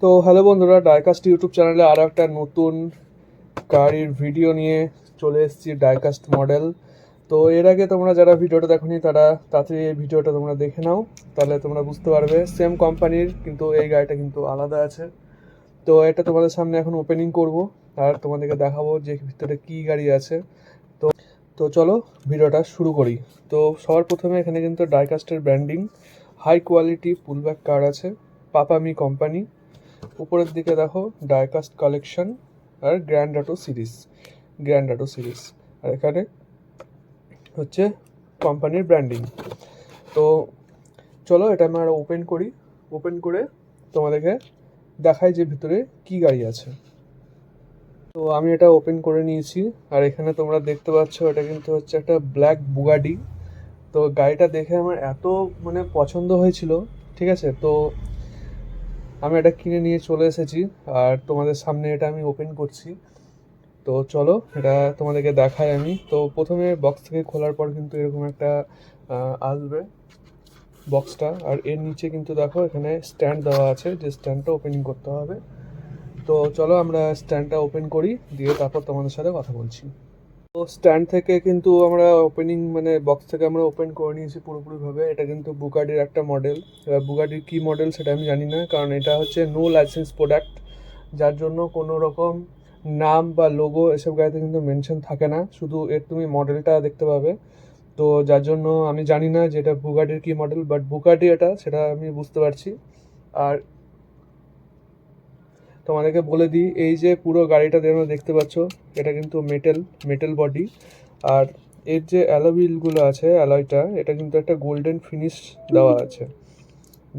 তো হ্যালো বন্ধুরা, die-cast YouTube চ্যানেলে আরও একটা নতুন গাড়ির ভিডিও নিয়ে চলে এসেছি, ডাইকাস্ট মডেল। তো এর আগে তোমরা যারা ভিডিওটা দেখোনি তারা তাড়াতাড়ি এই ভিডিওটা তোমরা দেখে নাও, তাহলে তোমরা বুঝতে পারবে। সেম কোম্পানির কিন্তু এই গাড়িটা কিন্তু আলাদা আছে। তো এটা তোমাদের সামনে এখন ওপেনিং করব আর তোমাদেরকে দেখাবো যে ভিতরে কী গাড়ি আছে। তো তো চলো ভিডিওটা শুরু করি। তো সবার প্রথমে এখানে কিন্তু ডাইকাস্টের ব্র্যান্ডিং, হাই কোয়ালিটি পুলব্যাক কার আছে, পাপামি কোম্পানি। উপরের দিকে দেখো ডাইকাস্ট কালেকশন আর গ্র্যান্ড অটো সিরিজ আর এখানে হচ্ছে কোম্পানির ব্র্যান্ডিং। তো চলো এটা আমরা ওপেন করে তোমাদেরকে দেখাই যে ভিতরে কি গাড়ি আছে। তো আমি এটা ওপেন করে নিয়েছি আর এখানে তোমরা দেখতে পাচ্ছ এটা কিন্তু হচ্ছে একটা ব্ল্যাক বুগাটি। তো গাড়িটা দেখে আমার এত পছন্দ হয়েছিল, ঠিক আছে। তো আমি এটা কিনে নিয়ে চলে এসেছি আর তোমাদের সামনে এটা আমি ওপেন করছি। তো চলো এটা তোমাদেরকে দেখাই আমি। তো প্রথমে বক্স থেকে খোলার পর কিন্তু এরকম একটা আসবে বক্সটা, আর এর নিচে কিন্তু দেখো এখানে স্ট্যান্ড দেওয়া আছে, যে স্ট্যান্ডটা ওপেনিং করতে হবে। তো চলো আমরা স্ট্যান্ডটা ওপেন করি, দিয়ে তারপর তোমাদের সাথে কথা বলছি। তো স্ট্যান্ড থেকে কিন্তু আমরা ওপেনিং বক্স থেকে আমরা ওপেন করে নিয়েছি পুরোপুরিভাবে। এটা কিন্তু বুগাটির একটা মডেল। এবার বুগাটির কী মডেল সেটা আমি জানি না, কারণ এটা হচ্ছে নো লাইসেন্স প্রোডাক্ট, যার জন্য কোনো রকম নাম বা লোগো এসব গাড়িতে কিন্তু মেনশন থাকে না, শুধু এর তুমি মডেলটা দেখতে পাবে। তো যার জন্য আমি জানি না যে এটা বুগাটির কী মডেল, বাট বুগাটি এটা সেটা আমি বুঝতে পারছি। আর তোমাদেরকে বলে দিই, এই যে পুরো গাড়িটা তোমরা দেখতে পাচ্ছ এটা কিন্তু মেটাল বডি, আর এর যে অ্যালয়গুলো আছে, অ্যালয়টা এটা কিন্তু একটা গোল্ডেন ফিনিশ দেওয়া আছে,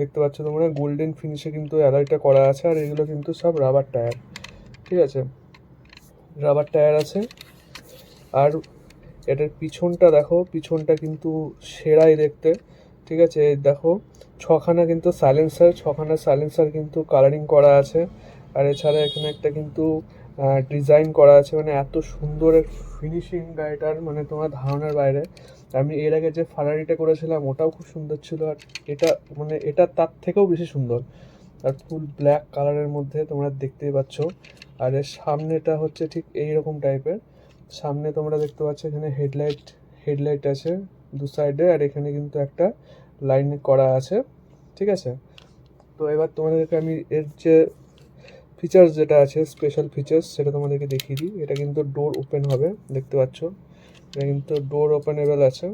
দেখতে পাচ্ছ তোমরা। গোল্ডেন ফিনিশে কিন্তু অ্যালয়টা করা আছে, আর এগুলো কিন্তু সব রাবার টায়ার, ঠিক আছে, রাবার টায়ার আছে। আর এটার পিছনটা দেখো, পিছনটা কিন্তু সেরাই দেখতে, ঠিক আছে। দেখো ছখানা সাইলেন্সার কিন্তু কালারিং করা আছে, আর এছাড়া এখানে একটা কিন্তু ডিজাইন করা আছে, এত সুন্দর ফিনিশিং গাড়িটার তোমার ধারণার বাইরে। আমি এর আগে যে ফারারিটা করেছিলাম ওটাও খুব সুন্দর ছিল, আর এটা এটা তার থেকেও বেশি সুন্দর, আর ফুল ব্ল্যাক কালারের মধ্যে তোমরা দেখতেই পাচ্ছ। আর এর সামনেটা হচ্ছে ঠিক এইরকম টাইপের। সামনে তোমরা দেখতে পাচ্ছ এখানে হেডলাইট আছে দু সাইডে, আর এখানে কিন্তু একটা লাইন করা আছে, ঠিক আছে। তো এবার তোমাদেরকে আমি এর যে ফিচার্স যেটা আছে, স্পেশাল ফিচার্স, সেটা তোমাদেরকে দেখিয়ে দিই। এটা কিন্তু ডোর ওপেন হবে, দেখতে পাচ্ছ এটা কিন্তু ডোর ওপেনেবল আছে।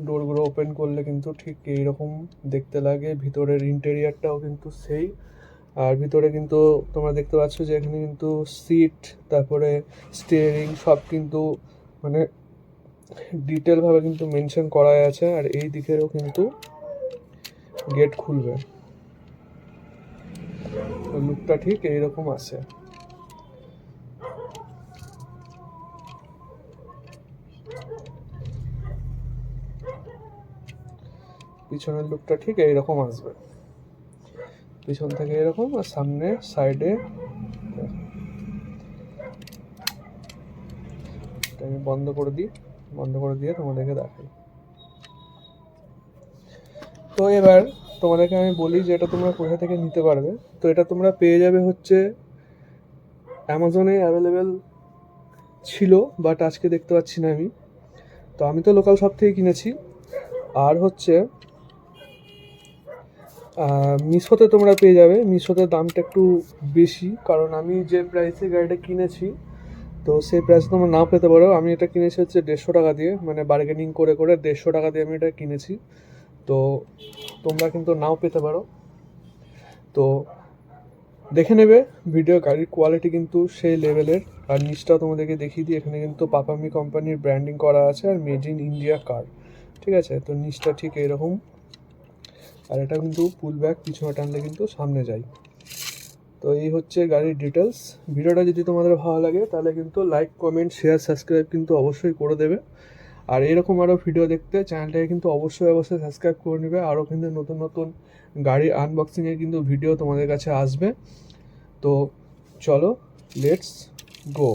ডোরগুলো ওপেন করলে কিন্তু ঠিক এইরকম দেখতে লাগে। ভিতরের ইন্টেরিয়ারটাও কিন্তু সেই, আর ভিতরে কিন্তু তোমরা দেখতে পাচ্ছ যে এখানে কিন্তু সিট, তারপরে স্টিয়ারিং সব কিন্তু ডিটেলভাবে কিন্তু মেনশন করা আছে। আর এই দিকেরও কিন্তু গেট খুলবে, লুকটা ঠিক এইরকম আছে। পিছনের লুকটা ঠিক এইরকম আসবে, পিছন থেকে এরকম, আর সামনে সাইডে আমি বন্ধ করে দিয়ে তোমাদেরকে দেখাই। তো এবার তোমাদেরকে আমি বলি যে এটা তোমরা কোথা থেকে নিতে পারবে। তো এটা তোমরা পেয়ে যাবে হচ্ছে অ্যামাজনে অ্যাভেলেবেল ছিল, বাট আজকে দেখতে পাচ্ছি না আমি। তো আমি তো লোকাল শপ থেকে কিনেছি। আর হচ্ছে মিশোতে তোমরা পেয়ে যাবে। মিশোতে দামটা একটু বেশি, কারণ আমি যে প্রাইসে গাড়িটা কিনেছি তো সেই প্রাইসে তোমরা নাও পেতে পারো। আমি এটা কিনেছি হচ্ছে 150 টাকা দিয়ে, বার্গেনিং করে 150 টাকা দিয়ে আমি এটা কিনেছি। তো তোমরা কিন্তু নাও পেতে পারো। তো দেখে নেবে ভিডিও, গাড়ির কোয়ালিটি কিন্তু সেই লেভেলের। আর নিচটাও তোমাদেরকে দেখিয়ে দিই, এখানে কিন্তু পাপামি কোম্পানির ব্র্যান্ডিং করা আছে, আর মেড ইন ইন্ডিয়া কার, ঠিক আছে। তো নিচটা ঠিক এইরকম, আর এটা কিন্তু পুল ব্যাক, পিছনে টানলে কিন্তু সামনে যায়। তো এই হচ্ছে গাড়ির ডিটেলস। ভিডিওটা যদি তোমাদের ভালো লাগে তাহলে কিন্তু লাইক, কমেন্ট, শেয়ার, সাবস্ক্রাইব কিন্তু অবশ্যই করে দেবে। আর এরকম আরও ভিডিও দেখতে চ্যানেলটাকে কিন্তু অবশ্যই সাবস্ক্রাইব করে নেবে। আরও কিন্তু নতুন নতুন গাড়ির আনবক্সিংয়ের কিন্তু ভিডিও তোমাদের কাছে আসবে। তো চলো, লেটস গো।